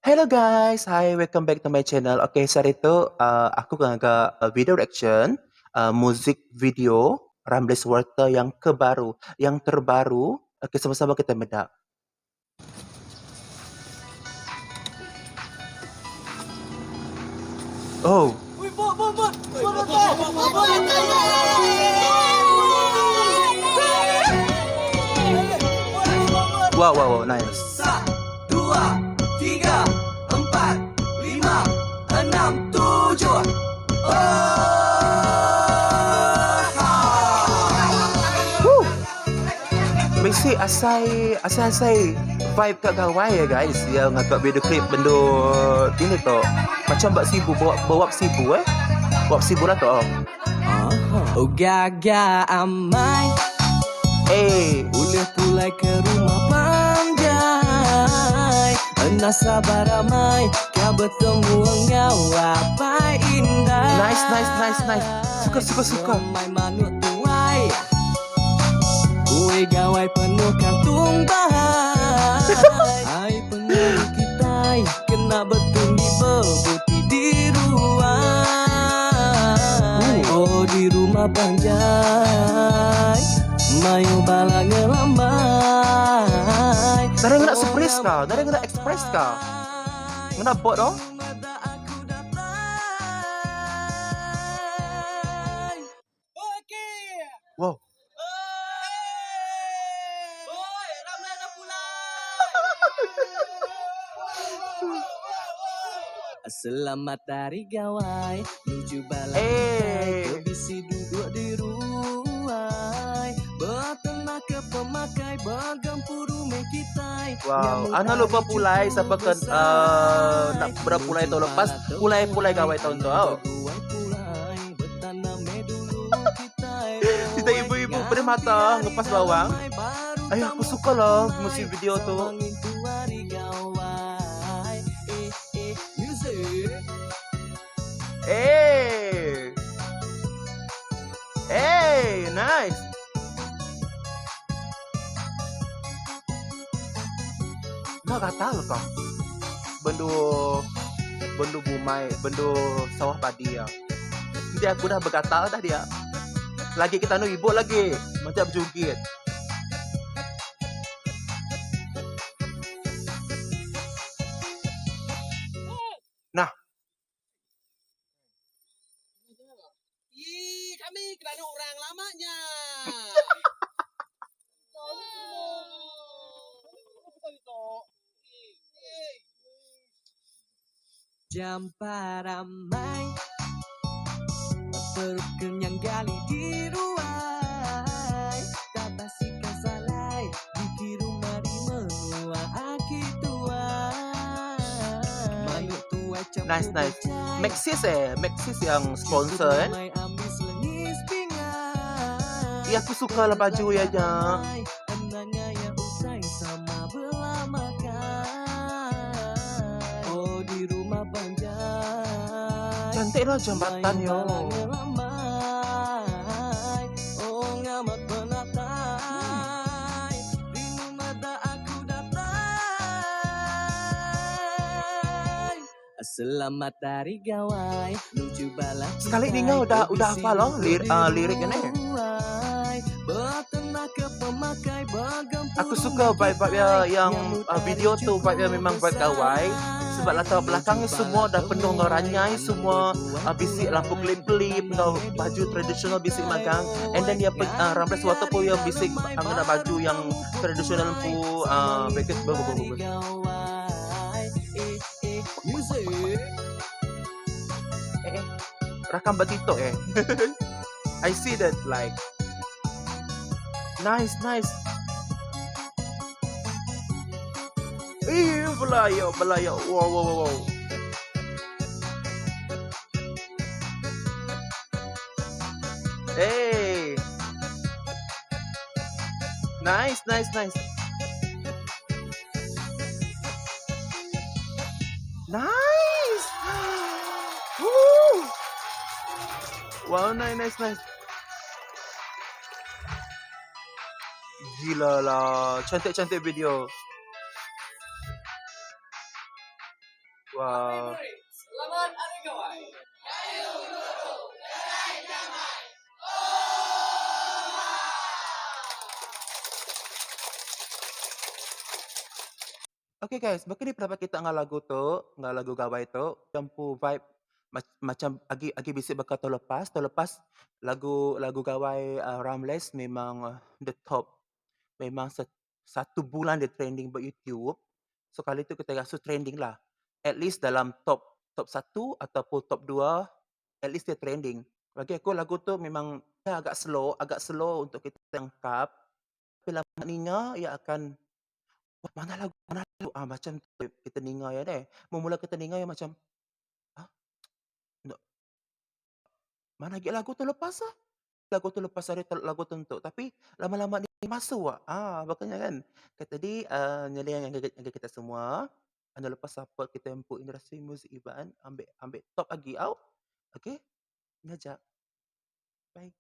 Hello guys, hi, welcome back to my channel. Oke, saat itu aku ngangkat video reaction musik video Rambles Water yang terbaru. Oke, sama-sama kita bedak. Oh, wow, nice. 2, 3, 4, 5, 6, 7. Mesti asai vibe kat gawai ya guys. Yang ngangkat video klip benda ini tu. Macam bawa sibu Bawa sibu lah tu. Oh gaga amai, boleh pulai ke rumah panjai. Ena sabar ramai, kau bertemu engkau apa indah. Nice. Suka. Ramai manut tuai, kue gawai penuh kantung bahai. Hai penyanyi kita, kena betul di bebuti di ruai. Oh di rumah panjai, mayu bala ngelambai. Dari nak surprise kah? Dari nak express kah? Kenapa dong? Wow. Selamat hari gawai, menuju balai kita, bisi duduk di ruai, bertenang ke pemakai, bergempur rumah kita. Wow, ana lupa pulai siapa kan nak berpulai tahun lepas, pulai gawai tahun tu. Kita ibu-ibu bermata ngepas bawang. Ayah aku suka lah musik video tu. Nice. Nak gatal kah? Bendu bumai, bendu sawah padi ya. Jadi aku dah bergatal dah dia. Lagi kita nu ibu lagi macam berjungkit. Nah, kami kerana orang lamanya. Jam paramai, perut kenyang gali di ruai, tak basikan salai, di rumah di menua aki tuai. Manuk tuai nice. Maxis yang sponsor Iya aku suka lah baju ya aja. Oh di rumah panjai, Cantik lah jambatan yo. Oh ngamat penatai, rindu mata aku datang. Selamat hari gawai, menuju balai. Sekali dengar udah hafal loh liriknya nih. Aku suka vibe yang video tu vibe memang vibe gawai. Sebab latar belakangnya semua dah penuh dengan ranyai, semua bisik lampu kelip-kelip, baju tradisional bisik magang. And then dia Rambles Water pun yang bisik ada baju yang tradisional lampu bagus. Rakam batito I see that like nice. Belaya. Wow. Nice. Nice. Woo. Wow, nice. Gila lah, cantik video. Wah. Selamat Hari Gawai. Okay guys, bagaimana pendapat kita dengan lagu tu, dengan lagu Gawai tu, campur vibe macam agi bisik bakal tahun lepas lagu lagu Gawai Ramles memang the top. Memang satu bulan dia trending buat YouTube. So kali tu kita rasa trending lah. At least dalam top satu ataupun top 2, at least dia trending. Bagi aku lagu tu memang dia agak slow untuk kita tangkap. Tapi lama dengar ia akan, "Wah, mana lagu?" Macam tu kita dengar ya deh. Mula kita dengar yang macam, "Hah? Nak mana lagi lagu tu lepas ah?" Lagu tu lepas ada lagu tentu, tapi lama-lama ni masuk makanya kan. Kata tadi, yang jaga kita semua, jangan lupa support kita untuk industri muzik Iban, ambil ambil top lagi out, okey? Ngajak. Bye.